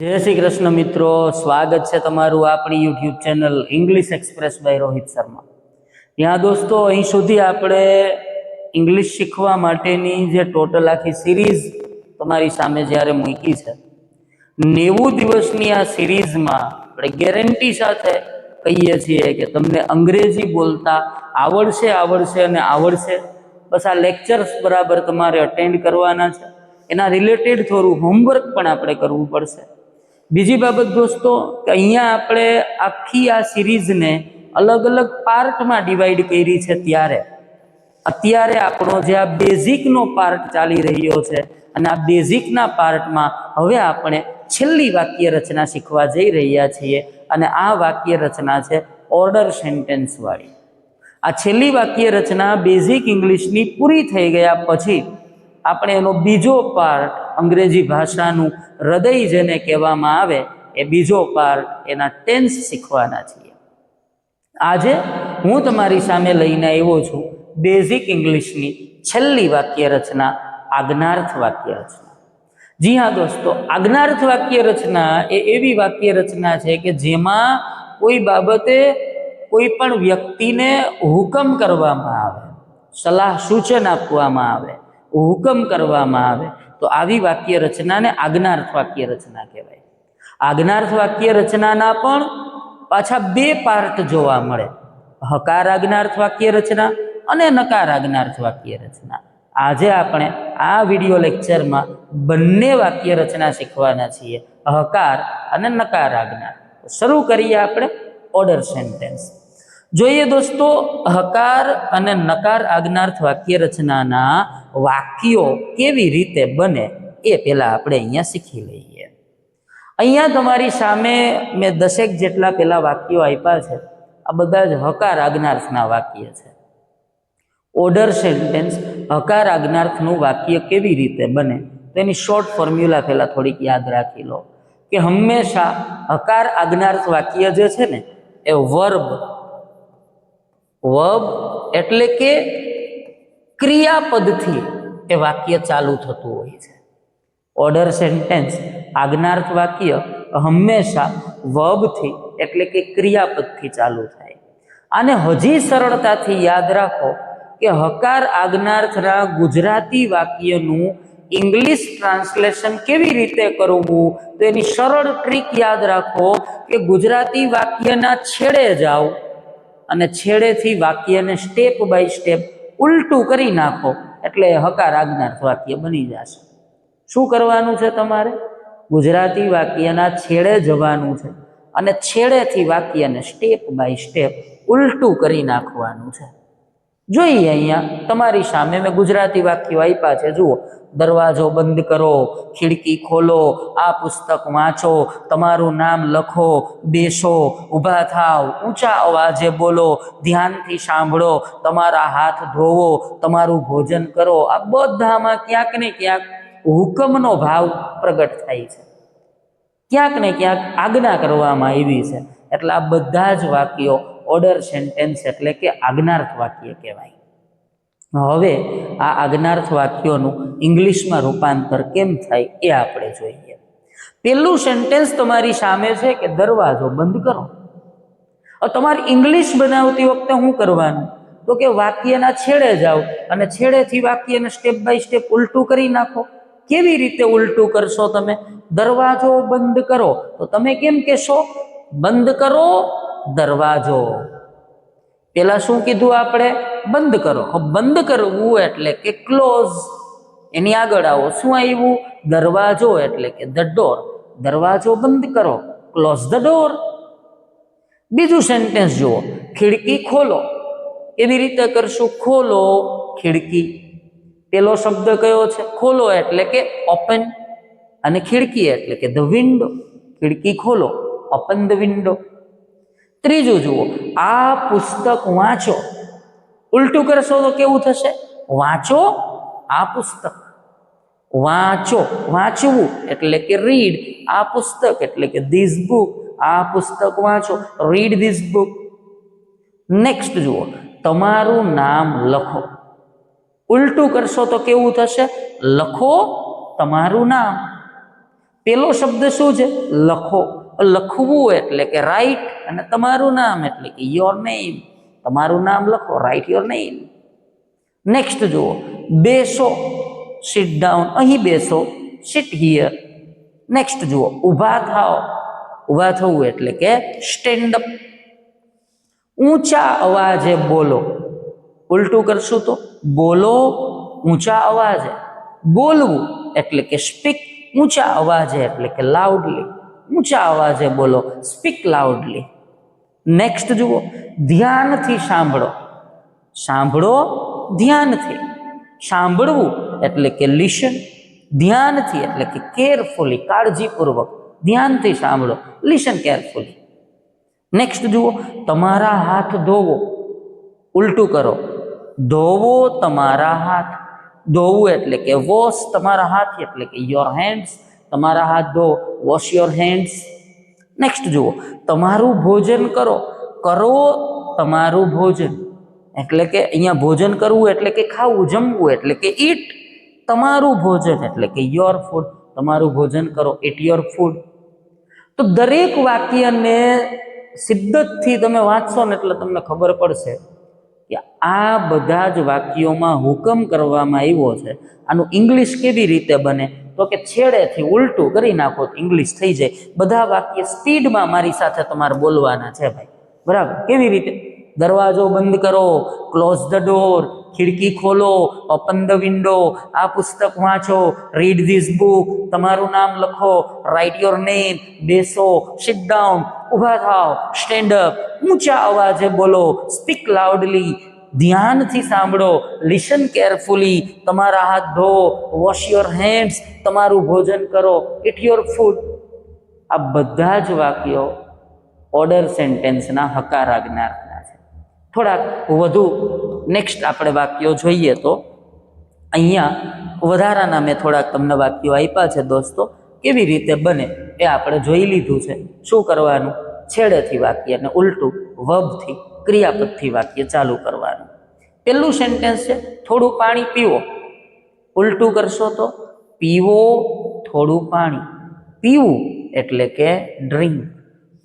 जय श्री कृष्ण मित्रों, स्वागत है तमारू अपनी YouTube channel English express bye Rohit Sharma. यहाँ दोस्तों अहीं सुधी आपणे इंग्लिश शीखवा माटेनी जे टोटल आखी सीरीज तमारी सामे ज्यारे मूकी है 90 दिवसनी आ सीरीज में आपणे गेरंटी साथे कहीए छीए कि तमने अंग्रेजी बोलता आवड़शे आवड़शे अने आवड़शे। बस आ लेक्चर्स बराबर तमारे अटेन्ड करवाना छे, एना रिलेटेड थोड़ું होमवर्क पण आपणे करवू पड़शे। बीजी बाबत दोस्तों कि अहींया आपणे आखी आ सीरीज ने अलग अलग पार्ट में डिवाइड करी छे। त्यारे अत्यारे आपणो जे आ बेઝિક नो पार्ट चाली रह्यो छे अने आ बेઝિક ना पार्ट में हवे आपणे छेल्ली वाक्य रचना शीखवा जई रह्या छीए अने आ वाक्य रचना छे ऑर्डर सेंटेन्स वाળી। आ छेल्ली वाक्य रचना बेઝિક इंग्लिशनी पूरी थई गया पछी આપણે એનો બીજો પાર્ટ અંગ્રેજી ભાષાનું હૃદય જેને કહેવામાં આવે એ બીજો પાર્ટ એના ટેન્સ શીખવાના છીએ। આજે હું તમારી સામે લઈને આવ્યો છું બેઝિક ઇંગ્લિશની છેલ્લી વાક્ય રચના આજ્ઞાર્થ વાક્ય રચના। જી હા दोस्तों, આજ્ઞાર્થ વાક્ય રચના એ એવી વાક્ય રચના છે કે જેમાં કોઈ બાબતે કોઈ પણ વ્યક્તિને હુકમ કરવામાં આવે, સલાહ સૂચન આપવામાં આવે, हुकम करवामां आवे तो आवी वाक्य रचना ने आज्ञार्थ वाक्य रचना कहेवाय। आज्ञार्थ वाक्य रचनाना पण पाछा बे पार्ट जोवा मळे, हकार आज्ञार्थ वाक्य रचना अने नकार आज्ञार्थ वाक्य रचना। आजे आपणे आ विडियो लेक्चर में बंने वाक्य रचना शीखवाना छीए, हकार अने नकार आज्ञार्थ। शुरू करीए आपणे ऑर्डर सेंटेन्स। જોઈએ दोस्तों, हकार अने नकार आज्ञार्थ वाक्य रचनाना वाक्यों केवी रीते बने ए पहेला आपणे अहींया शीखी लईए। अहींया तमारी सामे मैं 10 जेटला पेला वाक्यों आप्या छे, आ बधा ज हकार आज्ञार्थना वाक्य छे। ऑर्डर सेंटेन्स हकार आज्ञार्थनुं वाक्य केवी रीते बने तेनी शॉर्ट फॉर्म्युला पहेला थोड़ीक याद राखी लो कि हमेशा हकार आज्ञार्थ वाक्य जे छे ने ए वर्ब एटले के क्रियापद थी ए वाक्य चालू थतुं होय छे। ऑर्डर सेंटेन्स आज्ञार्थ वाक्य हमेशा वर्ब थी एटले के क्रियापद थी चालू थाय। आने हजी सरळताथी याद राखो कि हकार आज्ञार्थना गुजराती वाक्यनुं इंग्लिश ट्रांसलेशन केवी रीते करवुं तो एनी सरळ ट्रीक याद राखो कि गुजराती वाक्यना छेड़े जाओ અને છેડેથી વાક્યને સ્ટેપ બાય સ્ટેપ ઉલટું કરી નાખો એટલે હકાર આજ્ઞાર્થ વાક્ય બની જશે। શું કરવાનું છે તમારે? ગુજરાતી વાક્યના છેડે જવાનું છે અને છેડેથી વાક્યને સ્ટેપ બાય સ્ટેપ ઉલટું કરી નાખવાનું છે। જોઈએ અહીંયા તમારી સામે મેં ગુજરાતી વાક્યો આપ્યા છે, જુઓ। दरवाजो बंद करो, खिड़की खोलो, आ पुस्तक वाँचो, तमारू नाम लखो, बेसो, उभा थाव, ऊंचा अवाजे बोलो, ध्यान थी सांभळो, तमारा हाथ धोवो, तमारू भोजन करो। आ बधामां क्यांक ने क्यांक हुकमनो भाव प्रगट थाय छे, क्यांक ने क्यांक आज्ञा करवामां आवी छे। एटले आ बधा ज वाक्यो ऑर्डर सेंटेन्स एटले के आज्ञार्थ वाक्य कहेवाय। हवे आ आज्ञार्थ वाक्योनुं इंग्लिश में रूपांतर केम थाय ए आपणे जोईए। पहेलुं सेंटेन्स तमारी सामे छे कि दरवाजो बंद करो। तमारे इंग्लिश बनावती वखते शुं करवानुं तो कि वाक्यना छेड़े जाओ अने छेड़ेथी वाक्यने स्टेप बाय स्टेप उलटुं करी नाखो। केवी रीते उलटुं करशो तमे? दरवाजो बंद करो तो तमे केम कहेशो? बंद करो दरवाजो। पेला शुं कीधुं आपणे? बंद करो। बंद करवुं एटले के क्लोज। एनी आगळ आवो शुं आव्युं? दरवाजो एटले के द डोर। दरवाजो बंद करो, क्लोज द डोर। बीजું सेंटेन्स जुओ, खिड़की खोलो। केवी रीते करशुं? खोलो खिड़की। पेलो शब्द कयो छे? खोलो एटले के ओपन अने खिड़की एटले के द विंडो। खिड़की खोलो, ओपन द विंडो। त्रीजुं जुओ, आ पुस्तक वाँचो। उल्टू करशो तो केवुं थशे? वाँचो आ पुस्तक। वाँचो, वाँचवुं एटले के रीड। आ पुस्तक एटले के धीस बुक। आ पुस्तक वाँचो, रीड धीस बुक। नेक्स्ट जुओ, तमारू नाम लखो। उल्टू करशो तो केवुं थशे? लखो तमारू नाम। પેલો શબ્દ શું છે? લખો. લખવું એટલે કે રાઇટ, અને તમારું નામ એટલે કે યોર નેમ. તમારું નામ લખો, રાઇટ યોર નેમ. નેક્સ્ટ જુઓ, બેસો, સિટ ડાઉન, અહીં બેસો, સિટ હિયર. નેક્સ્ટ જુઓ, ઊભા થાઓ, ઊભા થવું એટલે કે સ્ટેન્ડ અપ. ઊંચા અવાજે બોલો, ઉલટું કરશું તો બોલો ઊંચા અવાજે. બોલવું એટલે કે સ્પીક, ઊંચા અવાજે એટલે કે લાઉડલી. ઊંચા અવાજે બોલો, સ્પીક લાઉડલી. નેક્સ્ટ જુઓ, ધ્યાનથી સાંભળો. સાંભળો ધ્યાનથી. સાંભળવું એટલે કે લિસન. ધ્યાનથી એટલે કે કેરફુલી, કાળજીપૂર્વક. ધ્યાનથી સાંભળો, લિસન કેરફુલી. નેક્સ્ટ જુઓ, તમારા હાથ ધોવો, ઉલટું કરો, ધોવો તમારા હાથ. ધોવું એટલે કે વોશ તમારા હાથ, એટલે કે યોર હેન્ડ્સ. તમારા હાથ ધો, વોશ યોર હેન્ડ્સ. નેક્સ્ટ જુઓ, તમારું ભોજન કરો. કરો તમારું ભોજન એટલે કે અહીંયા ભોજન કરવું એટલે કે ખાવું, જમવું એટલે કે ઈટ. તમારું ભોજન એટલે કે યોર ફૂડ. તમારું ભોજન કરો, ઇટ યોર ફૂડ. તો દરેક વાક્યને શિદ્દતથી તમે વાંચશો ને એટલે તમને ખબર પડશે કે આ બધા જ વાક્યોમાં હુકમ કરવામાં આવ્યો છે. આનું ઇંગ્લિશ કેવી રીતે બને? તો કે છેડેથી ઉલટું કરી નાખો તો ઇંગ્લિશ થઈ જાય. બધા વાક્ય સ્પીડમાં મારી સાથે તમારે બોલવાના છે ભાઈ, બરાબર? કેવી રીતે? દરવાજો બંધ કરો, ક્લોઝ ધ ડોર. ખિડકી ખોલો, ઓપન ધ વિન્ડો. આ પુસ્તક વાંચો, રીડ ધીસ બુક. તમારું નામ લખો, રાઇટ યોર નેમ. બેસો, સિટ ડાઉન, ઊભા થાવ, સ્ટેન્ડ અપ. ઊંચા અવાજે બોલો, સ્પીક લાઉડલી. ધ્યાનથી સાંભળો, લિસન કેરફુલી. તમારા હાથ ધો, વોશ યોર હેન્ડ્સ. તમારું ભોજન કરો, ઇટ યોર ફૂડ. આ બધા જ વાક્યો ઓર્ડર સેન્ટેન્સના હકાર આજ્ઞાર્થના છે. થોડાક વધુ નેક્સ્ટ આપણે વાક્યો જોઈએ તો અહીંયા વધારાના મેં થોડાક તમને વાક્યો આપ્યા છે દોસ્તો. કેવી રીતે બને એ આપણે જોઈ લીધું છે. શું કરવાનું? છેડેથી વાક્યને ઉલટું, વર્બથી, ક્રિયાપદથી વાક્ય ચાલુ કરવાનું. પહેલું સેન્ટેન્સ છે, થોડું પાણી પીવો. ઉલટું કરશો તો પીવો થોડું પાણી. પીવું એટલે કે ડ્રિંક.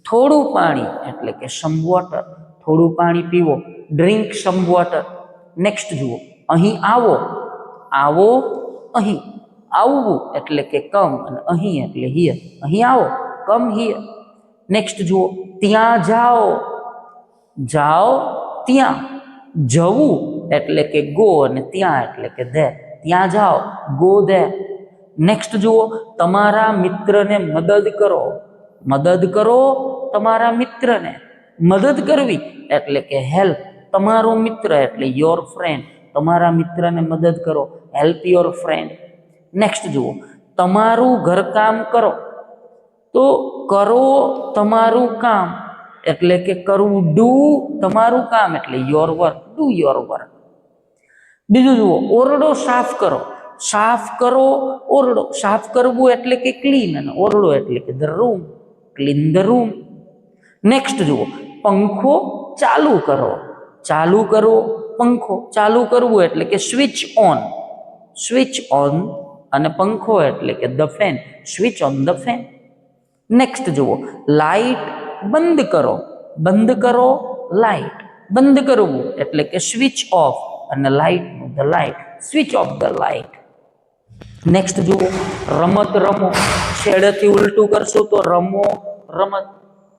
થોડું પાણી એટલે કે સમ વોટર. થોડું પાણી પીવો, ડ્રિંક સમ વોટર. નેક્સ્ટ જુઓ, અહીં આવો. આવો અહીં. આવવું એટલે કે કમ, અને અહીં એટલે હિયર. અહીં આવો, કમ હિયર. નેક્સ્ટ જુઓ, ત્યાં જાઓ. જાઓ ત્યાં. જવું એટલે કે ગો, અને ત્યાં એટલે કે ધેર. ત્યાં જાઓ, ગો ધેર. નેક્સ્ટ જુઓ, તમારા મિત્રને મદદ કરો. મદદ કરો તમારા મિત્રને. મદદ કરવી એટલે કે હેલ્પ. તમારો મિત્ર એટલે યોર ફ્રેન્ડ. તમારા મિત્રને મદદ કરો, હેલ્પ યોર ફ્રેન્ડ. નેક્સ્ટ જુઓ, તમારું ઘરકામ કરો. તો કરો તમારું કામ એટલે કે કરવું, ડુ તમારું કામ એટલે your work, do your work. બીજું જુઓ, ઓરડો સાફ કરો. સાફ કરો ઓરડો. સાફ કરવું એટલે કે ક્લીન, અને ઓરડો એટલે કે the room, clean the room. Next જુઓ, પંખો ચાલુ કરો. ચાલુ કરો પંખો. ચાલુ કરવું એટલે કે સ્વિચ ઓન. સ્વિચ ઓન, અને પંખો એટલે કે the fan, switch on the fan. Next જુઓ, લાઇટ બંધ કરો. બંધ કરો લાઇટ. બંધ કરવું એટલે કે સ્વિચ ઓફ, અને લાઇટનું the light, switch off the light. Next જુઓ, રમત રમો. છેડેથી ઉલટું કરશું તો રમો રમત.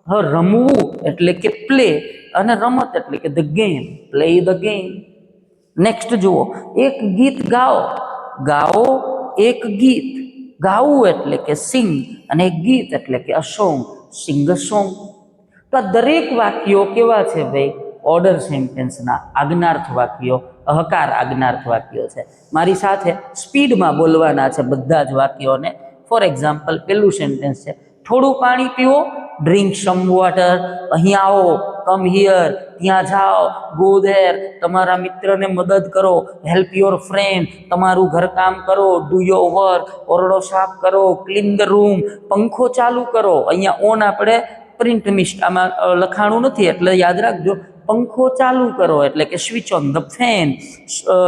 હવે રમવું એટલે કે પ્લે, અને રમત એટલે કે the game, play the game. Next જુઓ, એક ગીત ગાઓ. ગાઓ એક ગીત. ગાવું એટલે કે સિંગ, અને એક ગીત એટલે કે a song, Singh a song. તો આ દરેક વાક્યો કેવા છે ભાઈ? ઓર્ડર સેન્ટેન્સના આજ્ઞાર્થ વાક્યો, અહકાર આજ્ઞાર્થ વાક્યો છે. મારી સાથે સ્પીડમાં બોલવાના છે બધા જ વાક્યોને. ફોર એક્ઝામ્પલ, પહેલું સેન્ટેન્સ છે, થોડું પાણી પીવો, ડ્રિંક સમ વોટર. અહીં આવો, કમ હિયર. ત્યાં જાઓ, ગો ધેર. તમારા મિત્રને મદદ કરો, હેલ્પ યોર ફ્રેન્ડ. તમારું ઘરકામ કરો, ડુ યોર વર્ક. ઓરડો સાફ કરો, ક્લીન ધ રૂમ. પંખો ચાલુ કરો. અહીંયા ઓન આપણે પ્રિન્ટ મિસ્ટ આમાં લખાણું નથી એટલે યાદ રાખજો. પંખો ચાલુ કરો એટલે કે switch on the fan.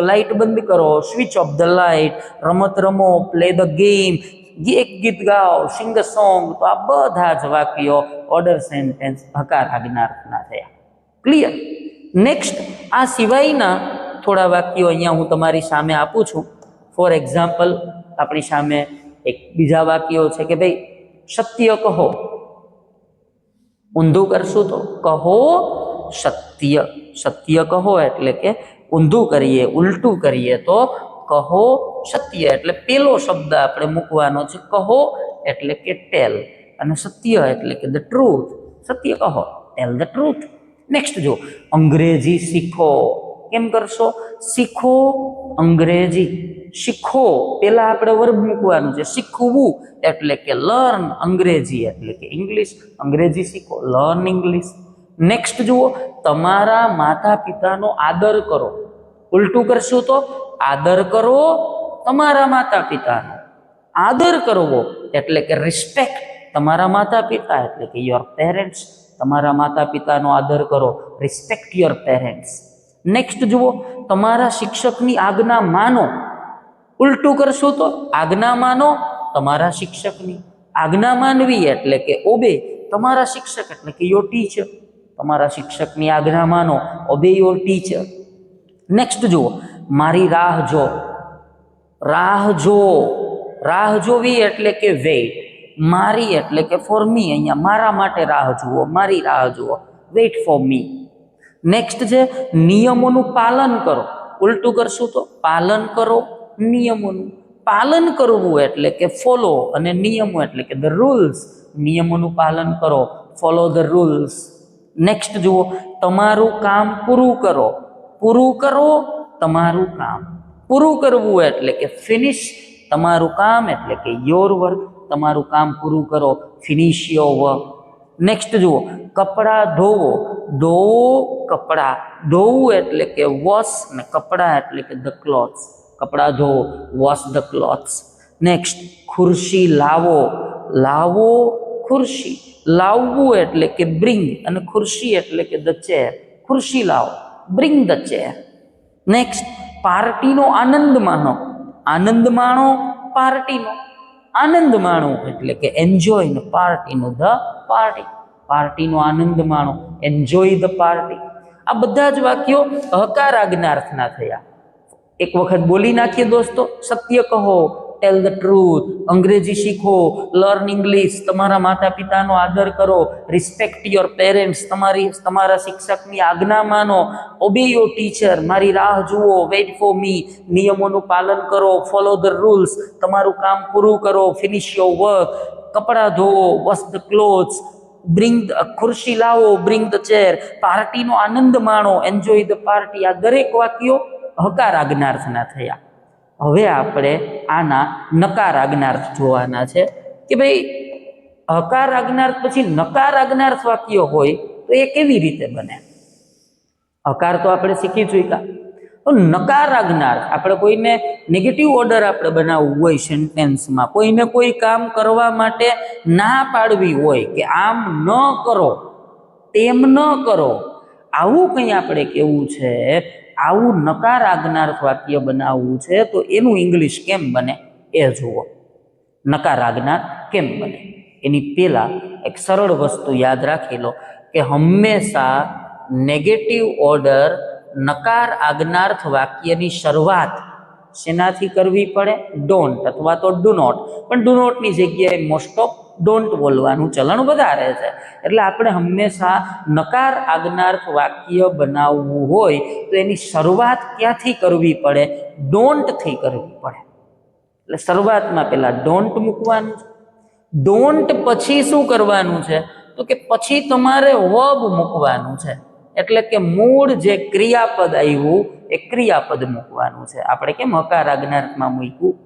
Light બંધ કરો, સ્વિચ ઓફ ધ લાઇટ. રમત રમો, પ્લે ધ ગેમ. એક ગીત ગાઓ, સિંગ અ સોંગ, તો આ બધા જ વાક્યો ઓર્ડર સેન્ટેન્સ હકાર આજ્ઞાર્થના થયા. ક્લિયર? નેક્સ્ટ, આ સિવાયના થોડા વાક્યો અહીંયા હું તમારી સામે આપું છું. ફોર એક્ઝામ્પલ, આપણી સામે એક બીજા વાક્યો છે કે ભાઈ સત્ય કહો. ઊંધું કરશું તો કહો સત્ય. સત્ય કહો એટલે કે ઊંધું કરીએ, ઉલટું કરીએ તો કહો સત્ય. એટલે પેલો શબ્દ આપણે મૂકવાનો છે. કહો એટલે કે ટેલ, અને સત્ય એટલે કે ધ ટ્રુથ. સત્ય કહો, ટેલ ધ ટ્રુથ. નેક્સ્ટ જો, અંગ્રેજી શીખો. કેમ કરશો? શીખો અંગ્રેજી. શીખો પેલા આપણે વર્બ મૂકવાનું છે. શીખવું એટલે કે લર્ન. અંગ્રેજી એટલે કે ઇંગ્લિશ. અંગ્રેજી શીખો, લર્ન ઇંગ્લિશ. નેક્સ્ટ જુઓ, તમારા માતા પિતાનો આદર કરો. ઉલટું કરશું તો આદર કરો તમારા માતા પિતાનો. આદર કરવો એટલે કે રિસ્પેક્ટ તમારા માતા પિતા એટલે કે યોર પેરેન્ટ્સ. તમારા માતા પિતાનો આદર કરો, રિસ્પેક્ટ યોર પેરેન્ટ્સ. નેક્સ્ટ જુઓ, તમારા શિક્ષકની આજ્ઞા માનો. ઉલટું કરશું તો આજ્ઞા માનો તમારા શિક્ષકની. આજ્ઞા માનવી એટલે કે ઓબે તમારા શિક્ષક એટલે કે યોર ટીચર. તમારા શિક્ષકની આજ્ઞા માનો, ઓબે યોર ટીચર. નેક્સ્ટ જુઓ, મારી રાહ જો. રાહ જો, રાહ જોવી એટલે કે વેઇટ. મારી એટલે કે ફોર મી. અહીંયા મારા માટે રાહ જુઓ, મારી રાહ જુઓ, વેઇટ ફોર મી. નેક્સ્ટ છે નિયમોનું પાલન કરો. ઉલટું કરશું તો પાલન કરો નિયમોનું. પાલન કરવું એટલે કે ફોલો, અને નિયમો એટલે કે ધ રૂલ્સ. નિયમોનું પાલન કરો, ફોલો ધ રૂલ્સ. નેક્સ્ટ જુઓ, તમારું કામ પૂરું કરો. પૂરું કરો તમારું કામ. પૂરું કરવું એટલે કે ફિનિશ. તમારું કામ એટલે કે યોર વર્ક. તમારું કામ પૂરું કરો, ફિનિશ યોર વર્ક. નેક્સ્ટ જુઓ, કપડાં ધોવો. ધોવો કપડાં. ધોવું એટલે કે વોશ, ને કપડાં એટલે કે ધ ક્લોથ્સ. કપડાં ધોવો, વોશ ધ ક્લોથ્સ. નેક્સ્ટ, ખુરશી લાવો. લાવો ખુરશી. લાવવું એટલે કે બ્રિંગ, અને ખુરશી એટલે કે ધ ચેર. ખુરશી લાવો, બ્રિંગ ધ ચેર. નેક્સ્ટ, પાર્ટીનો આનંદ માણો. આનંદ માણો પાર્ટીનો. આનંદ માણો એટલે કે એન્જોય, ને પાર્ટીનો ધ પાર્ટી. પાર્ટીનો આનંદ માણો, એન્જોય ધ પાર્ટી. આ બધા જ વાક્યો હકાર આજ્ઞાર્થના થયા. એક વખત બોલી નાખીએ દોસ્તો. સત્ય કહો, ટેલ ધ ટ્રુથ. અંગ્રેજી શીખો, લર્ન ઇંગ્લિશ. તમારા માતા પિતાનો આદર કરો, રિસ્પેક્ટ યોર પેરેન્ટ્સ. તમારા શિક્ષકની આજ્ઞા માનો, ઓબે યોર ટીચર. મારી રાહ જુઓ, વેઇટ ફોર મી. નિયમોનું પાલન કરો, ફોલો ધ રૂલ્સ. તમારું કામ પૂરું કરો, ફિનિશ યોર વર્ક. કપડાં ધોવો, વોશ ધ ક્લોથ્સ. ખુરશી લાવો, બ્રિંગ ધ ચેર. પાર્ટીનો આનંદ માણો, એન્જોય ધ પાર્ટી. આ દરેક વાક્યો હકાર આજ્ઞાર્થના થયા. હવે આપણે આના નકાર આજ્ઞાર્થ જોવાના છે કે ભાઈ હકાર આજ્ઞાર્થ પછી નકાર આજ્ઞાર્થ વાક્ય હોય તો એ કેવી રીતે બને. હકાર તો આપણે શીખી ચૂક્યા. તો નકાર આજ્ઞાર્થ આપણે કોઈને નેગેટિવ ઓર્ડર આપણે બનાવવું હોય સેન્ટેન્સમાં, કોઈને કોઈ કામ કરવા માટે ના પાડવી હોય કે આમ ન કરો, તેમ ન કરો, આવું કંઈ આપણે કેવું છે, આવું નકાર આજ્ઞાર્થ વાક્ય બનાવવું છે તો એનું ઇંગ્લિશ કેમ બને એ જુઓ. નકાર આજ્ઞાર્થ કેમ બને એની પહેલાં એક સરળ વસ્તુ યાદ રાખી લો કે હંમેશા નેગેટિવ ઓર્ડર નકાર આજ્ઞાર્થ વાક્યની શરૂઆત શેનાથી કરવી પડે? ડોન્ટ અથવા તો ડુ નોટ. પણ ડુ નોટની જગ્યાએ મોસ્ટ ઓફ ડોન્ટ બોલવાનું ચલણ વધારે છે. એટલે આપણે હંમેશા નકાર આજ્ઞાર્થ વાક્ય બનાવવું હોય તો એની શરૂઆત ક્યાંથી કરવી પડે? ડોન્ટથી કરવી પડે. એટલે શરૂઆતમાં પહેલાં ડોન્ટ મૂકવાનું છે. ડોન્ટ પછી શું કરવાનું છે? તો કે પછી તમારે વર્બ મૂકવાનું છે. એટલે કે મૂળ જે ક્રિયાપદ આવ્યું એ ક્રિયાપદ મૂકવાનું છે. આપણે કેમ હકાર આજ્ઞાર્થમાં મૂક્યું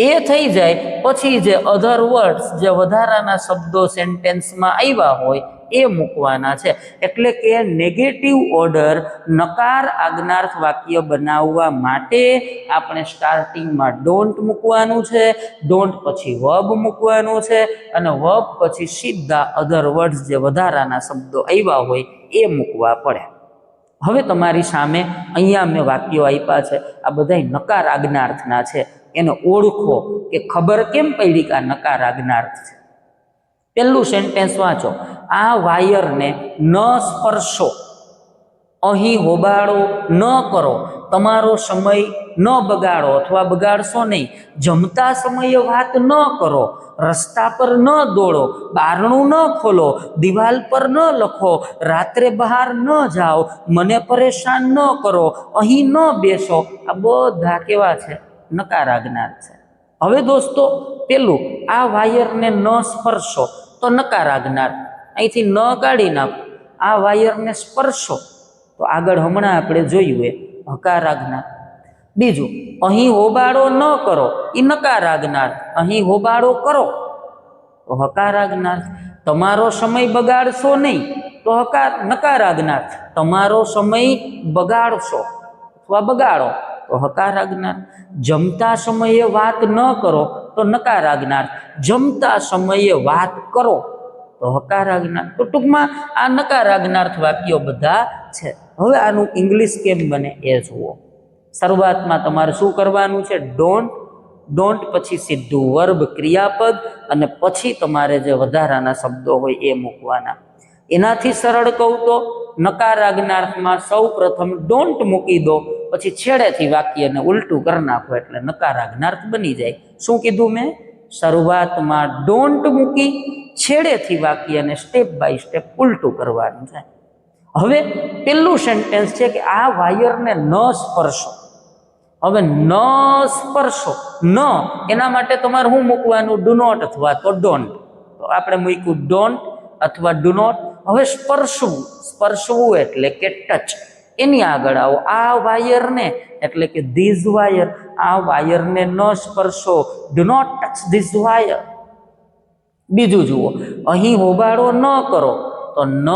એ થઈ જાય પછી જે અધર વર્ડ્સ, જે વધારાના શબ્દો સેન્ટેન્સમાં આવ્યા હોય એ મૂકવાના છે. એટલે કે નેગેટિવ ઓર્ડર નકાર આજ્ઞાર્થ વાક્ય બનાવવા માટે આપણે સ્ટાર્ટિંગમાં ડોન્ટ મૂકવાનું છે, ડોન્ટ પછી વર્બ મૂકવાનું છે, અને વર્બ પછી સીધા અધર વર્ડ્સ જે વધારાના શબ્દો આવ્યા હોય એ મૂકવા પડે. હવે તમારી સામે અહીંયા મેં વાક્યો આપ્યા છે, આ બધા નકાર આજ્ઞાર્થના છે. એને ઓળખો કે ખબર કેમ પડી કે આ નકાર આજ્ઞાર્થ છે. પહેલું સેન્ટેન્સ વાંચો. આ વાયરને ન સ્પર્શો, અહીં હોબાળો ન કરો, તમારો સમય ન બગાડો અથવા બગાડશો નહીં, જમતા સમયે વાત ન કરો, રસ્તા પર ન દોડો, બારણું ન ખોલો, દિવાલ પર ન લખો, રાત્રે બહાર ન જાઓ, મને પરેશાન ન કરો, અહીં ન બેસો. આ બધા કેવા છે? નકાર આજ્ઞાર્થ છે. હવે દોસ્તો પેલું આ વાયરને ન સ્પર્શો તો નકાર આજ્ઞાર્થ, અહીંથી ન કાઢી નાખો. આ વાયરને સ્પર્શો તો આગળ હમણાં આપણે જોયું એ હકાર આજ્ઞાર્થ. બીજું અહીં હોબાળો ન કરો એ નકાર આજ્ઞાર્થ, અહીં હોબાળો કરો તો હકાર આજ્ઞાર્થ. તમારો સમય બગાડશો નહીં તો નકાર આજ્ઞાર્થ, તમારો સમય બગાડશો અથવા બગાડો તો હકાર આજ્ઞાર્થ. જમતા સમયે વાત ન કરો તો નકાર આજ્ઞાર્થ, જમતા સમયે વાત કરો તો હકાર આજ્ઞાર્થ. તો ટૂંકમાં આ નકાર આજ્ઞાર્થ વાક્યો બધા છે. હવે આનું ઇંગ્લિશ કેમ બને એ જુઓ. શરૂઆતમાં તમારે શું કરવાનું છે? ડોન્ટ પછી સીધું વર્બ ક્રિયાપદ અને પછી તમારે જે વધારાના શબ્દો હોય એ મૂકવાના. એનાથી સરળ કહું તો નકાર આજ્ઞાર્થમાં સૌ પ્રથમ ડોન્ટ મૂકી દો, પછી છેડેથી વાક્યને ઉલટું કરી નાખો એટલે નકાર આજ્ઞાર્થ બની જાય. શું કીધું મેં? શરૂઆતમાં ડોન્ટ મૂકી છેડેથી વાક્યને સ્ટેપ બાય સ્ટેપ ઉલટું કરવાનું છે. હવે પેલું સેન્ટેન્સ છે કે આ વાયરને ન સ્પર્શો. હવે ન સ્પર્શો, ન એના માટે તમારે શું મૂકવાનું? ડુ નોટ અથવા તો ડોન્ટ. તો આપણે મૂક્યું ડોન્ટ અથવા ડુ નોટ. હવે સ્પર્શવું એટલે કે ટચ. એની આગળ આવો. આ વાયરને એટલે કે ધીઝ વાયર, આ વાયરને ન સ્પર્શો, do not touch these wire. બીજું જુઓ, અહીં હોબાળો ન કરો તો ન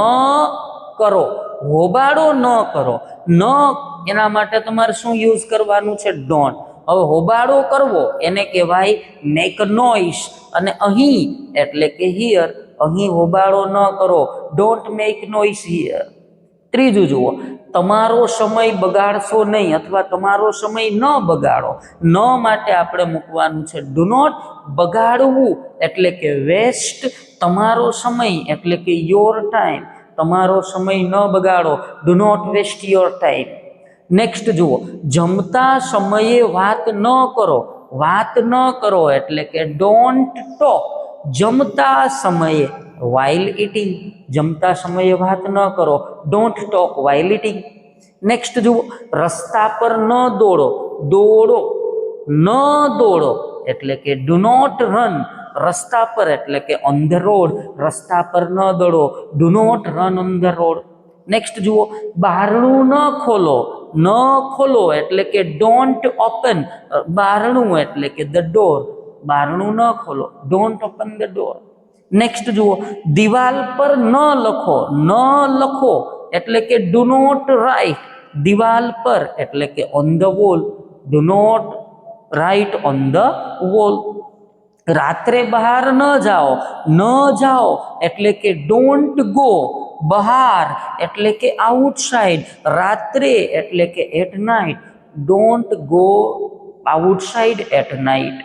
કરો, હોબાળો ન કરો. ન એના માટે તમારે શું યુઝ કરવાનું છે? ડોન્ટ. હવે હોબાળો કરવો એને કહેવાય મેક નોઇસ, અને અહીં એટલે કે હિયર, અહીં હોબાળો ન કરો, ડોન્ટ મેક નોઇસ હિયર. ત્રીજું જુઓ, તમારો સમય બગાડશો નહીં અથવા તમારો સમય ન બગાડો. ન માટે આપણે મૂકવાનું છે ડુ નોટ. બગાડવું એટલે કે વેસ્ટ, તમારો સમય એટલે કે યોર ટાઈમ, તમારો સમય ન બગાડો, do not waste your time. Next જુઓ, જમતા સમયે વાત ન કરો. વાત ન કરો એટલે કે ડોન્ટ ટોક. જમતા સમયે વાઇલ ઇટિંગ, જમતા સમયે વાત ન કરો, don't talk while eating. Next જુઓ, રસ્તા પર ન દોડો. દોડો, ન દોડો એટલે કે ડુ નોટ રન. રસ્તા પર એટલે કે ઓન ધ રોડ, રસ્તા પર ન દોડો, do not run on the road. Next જુઓ, બારણું ન ખોલો. ન ખોલો એટલે કે ડોન્ટ ઓપન. બારણું એટલે કે ધ ડોર, બારણું ન ખોલો, don't open the door. Next જુઓ, દિવાલ પર ન લખો. ન લખો એટલે કે ડુ નોટ રાઇટ. દિવાલ પર એટલે કે on the wall, do not write on the wall. રાત્રે બહાર ન જાઓ. ન જાઓ એટલે કે ડોન્ટ ગો. બહાર એટલે કે આઉટસાઇડ, રાત્રે એટલે કે at night, don't go outside at night.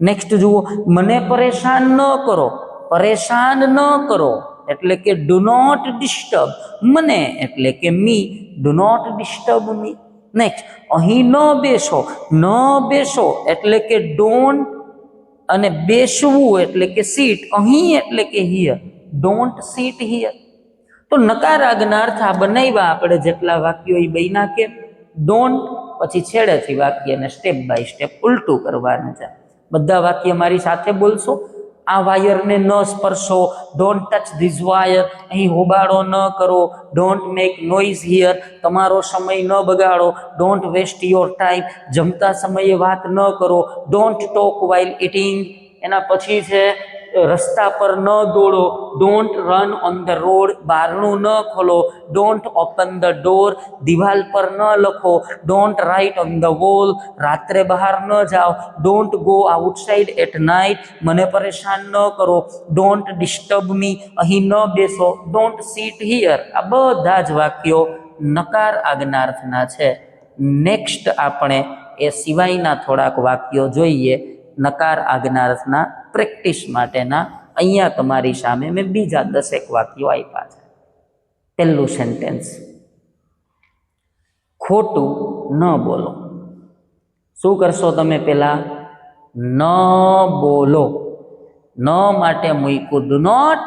Next જુઓ, મને પરેશાન ન કરો. પરેશાન ન કરો એટલે કે ડુ નોટ ડિસ્ટર્બ. મને એટલે કે me, do not disturb me. Next, અહીં ન બેસો. ન બેસો એટલે કે ડોન્ટ, અને બેસવું એટલે કે સીટ. અહીં એટલે કે હિયર, ડોન્ટ સીટ હિયર. તો નકાર આજ્ઞાર્થ આ બનાવ્યા આપણે જેટલા વાક્યો એ બન્યા કેમ? ડોન્ટ પછી છેડેથી વાક્યને સ્ટેપ બાય સ્ટેપ ઉલટું કરવાનું છે. બધા વાક્ય મારી સાથે બોલશો. આ વાયરને ન સ્પર્શો, ડોન્ટ ટચ ધીઝ વાયર, અહીં હોબાળો ન કરો, ડોન્ટ મેક નોઇઝ હિયર, તમારો સમય ન બગાડો, ડોન્ટ વેસ્ટ યોર ટાઈમ, જમતા સમયે વાત ન કરો, ડોન્ટ ટોક વાઇલ ઇટિંગ. એના પછી છે રસ્તા પર ન દોડો, don't run on the road, બારણું ન ખોલો, ડોન્ટ ઓપન ધ ડોર, દિવાલ પર ન લખો, don't write on the wall, રાત્રે બહાર ન જાઓ, don't go outside at night, મને પરેશાન ન કરો, ડોન્ટ ડિસ્ટર્બ મી, અહીં ન બેસો, ડોન્ટ સીટ હિયર. આ બધા જ વાક્યો નકાર આજ્ઞાર્થના છે. નેક્સ્ટ આપણે એ સિવાયના થોડાક વાક્યો જોઈએ નકાર આજ્ઞાર્થના પ્રેક્ટિસ માટેના. અહીંયા તમારી સામે મેં બીજા 10 વાક્યો આપ્યા છે. પહેલું સેન્ટેન્સ, ખોટું ન બોલો. શું કરશો તમે? પહેલા ન બોલો. ન માટે મૂક્યું ડુ નોટ,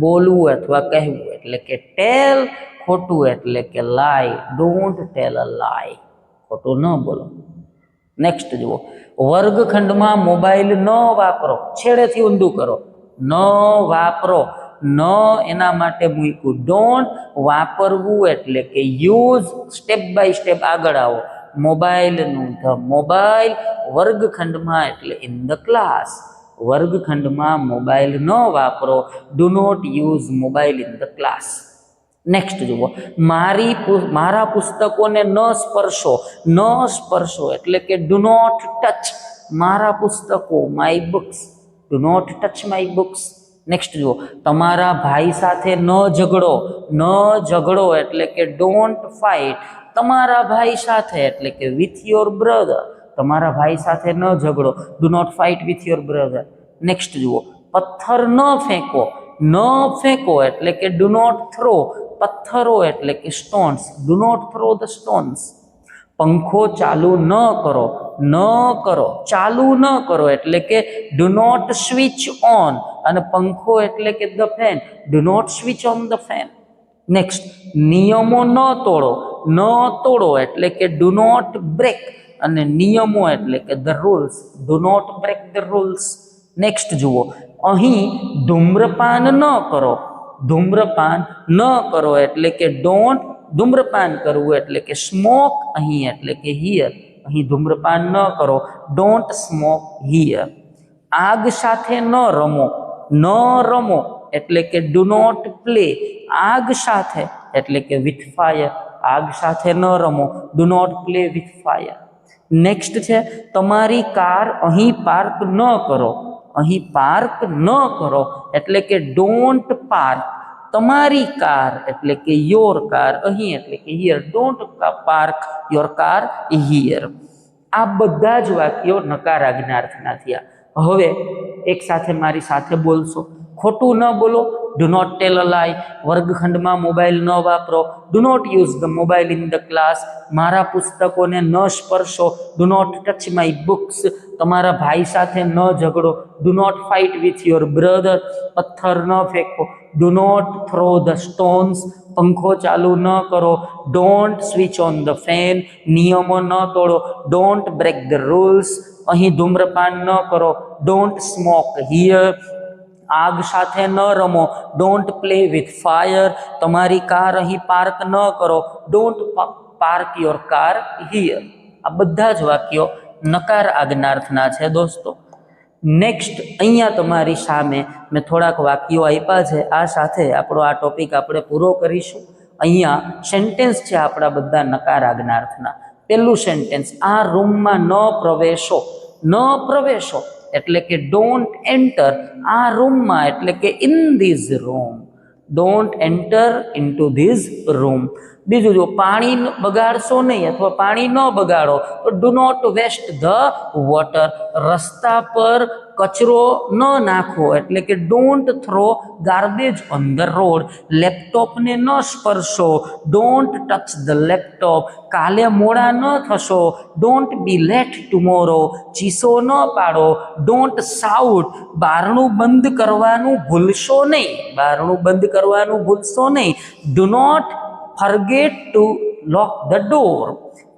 બોલવું અથવા કહેવું એટલે કે ટેલ, ખોટું એટલે કે લાય, ડોન્ટ ટેલ અ લાય, ખોટું ન બોલો. નેક્સ્ટ જુઓ, વર્ગખંડમાં મોબાઈલ ન વાપરો. છેડેથી ઊંધું કરો, ન વાપરો. ન એના માટે મૂક્યું ડોન્ટ, વાપરવું એટલે કે યુઝ. સ્ટેપ બાય સ્ટેપ આગળ આવો. મોબાઈલનું ધ મોબાઈલ, વર્ગખંડમાં એટલે ઇન ધ ક્લાસ. વર્ગખંડમાં મોબાઈલ ન વાપરો, do not use mobile in the class. Next જુઓ, મારા પુસ્તકોને ન સ્પર્શો. ન સ્પર્શો એટલે કે ડુ નોટ ટચ. મારા પુસ્તકો, my books, do not touch my books. Next જુઓ, તમારા ભાઈ સાથે ન ઝઘડો. ન ઝઘડો એટલે કે ડોન્ટ ફાઇટ. તમારા ભાઈ સાથે એટલે કે વિથ યોર બ્રધર. તમારા ભાઈ સાથે ન ઝઘડો, do not fight with your brother. Next જુઓ, પથ્થર ન ફેંકો. ન ફેંકો એટલે કે ડુ નોટ થ્રો. પથ્થરો એટલે કે stones, do not throw the stones. પંખો ચાલુ ન કરો. ન કરો, ચાલુ ન કરો એટલે કે ડુ નોટ સ્વિચ ઓન. અને પંખો એટલે કે the fan, do not switch on the fan. Next, નિયમો ન તોડો. ન તોડો એટલે કે ડુ નોટ બ્રેક. અને નિયમો એટલે કે the rules, do not break the rules. Next જુઓ, અહીં ધૂમ્રપાન ન કરો. ધૂમ્રપાન ન કરો એટલે કે ડોન્ટ. ધૂમ્રપાન કરવું એટલે કે સ્મોક, અહીં એટલે કે હિયર. અહીં ધૂમ્રપાન ન કરો, ડોન્ટ સ્મોક હિયર. આગ સાથે ન રમો. ન રમો એટલે કે ડુ નોટ પ્લે. આગ સાથે એટલે કે વિથ ફાયર. આગ સાથે ન રમો, do not play with fire. Next છે, તમારી કાર અહીં પાર્ક ન કરો. અહીં પાર્ક ન કરો એટલે કે ડોન્ટ પાર્ક. તમારી કાર એટલે કે યોર કાર, અહીં એટલે કે here, don't park your car here. આ બધા જ વાક્યો નકાર આજ્ઞાર્થના થયા. હવે એક સાથે મારી સાથે બોલશો. ખોટું ન બોલો, ડુ નોટ ટેલ અ લાય. વર્ગખંડમાં મોબાઈલ ન વાપરો, do not use the mobile in the class. મારા પુસ્તકોને ન સ્પર્શો, do not touch my books. તમારા ભાઈ સાથે ન ઝઘડો, do not fight with your brother. પથ્થર ન ફેંકો, do not throw the stones. પંખો ચાલુ ન કરો, don't switch on the fan. નિયમો ન તોડો, ડોન્ટ બ્રેક ધ રૂલ્સ. અહીં ધૂમ્રપાન ન કરો, ડોન્ટ સ્મોક હિયર. આગ સાથે ન રમો, ડોન્ટ પ્લે વિથ ફાયર. તમારી કાર અહીં પાર્ક ન કરો, don't park your car here. આ બધા જ વાક્યો નકાર આજ્ઞાર્થના છે દોસ્તો. નેક્સ્ટ અહીંયા તમારી સામે મેં થોડાક વાક્યો આપ્યા છે. આ સાથે આપણો આ ટોપિક આપણે પૂરો કરીશું. અહીંયા સેન્ટેન્સ છે આપણા બધા નકાર આજ્ઞાર્થના. પહેલું સેન્ટેન્સ, આ રૂમમાં ન પ્રવેશો. ન પ્રવેશો એટલે કે ડોન્ટ એન્ટર. આ રૂમમાં એટલે કે in this room, don't enter into this room. બીજું જો, પાણી બગાડશો નહીં અથવા પાણી ન બગાડો તો do not waste the water. રસ્તા પર કચરો ન નાખો એટલે કે don't throw garbage on the road. લેપટોપને ન સ્પર્શો, ડોન્ટ ટચ ધ લેપટોપ. કાલે મોડા ન થશો, ડોન્ટ બી લેટ ટુમોરો. ચીસો ન પાડો, ડોન્ટ સાઉટ. બારણું બંધ કરવાનું ભૂલશો નહીં. બારણું બંધ કરવાનું ભૂલશો નહીં, do not forget to lock the door.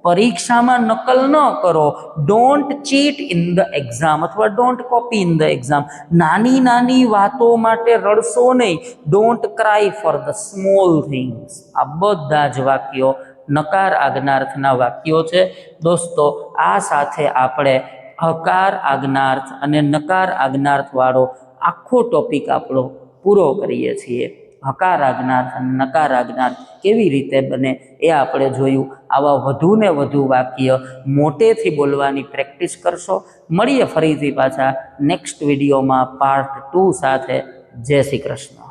પરીક્ષામાં નકલ ન કરો, don't cheat in the exam અથવા don't copy in the exam. નાની નાની વાતો માટે રડશો નહીં, don't cry for the small things. આ બધા જ વાક્યો નકાર આજ્ઞાર્થના વાક્યો છે દોસ્તો. આ સાથે આપણે હકાર આજ્ઞાર્થ અને નકાર આજ્ઞાર્થ વાળો આખો ટોપિક આપણો પૂરો કરીએ છીએ. હકાર આજ્ઞાર્થ અને નકાર આજ્ઞાર્થ કેવી રીતે બને એ આપણે જોયું. આવા વધુ ને વધુ વાક્ય મોટેથી બોલવાની પ્રેક્ટિસ કરશો. મળીએ ફરીથી પાછા નેક્સ્ટ વિડીયોમાં પાર્ટ 2 સાથે. જય શ્રી કૃષ્ણ.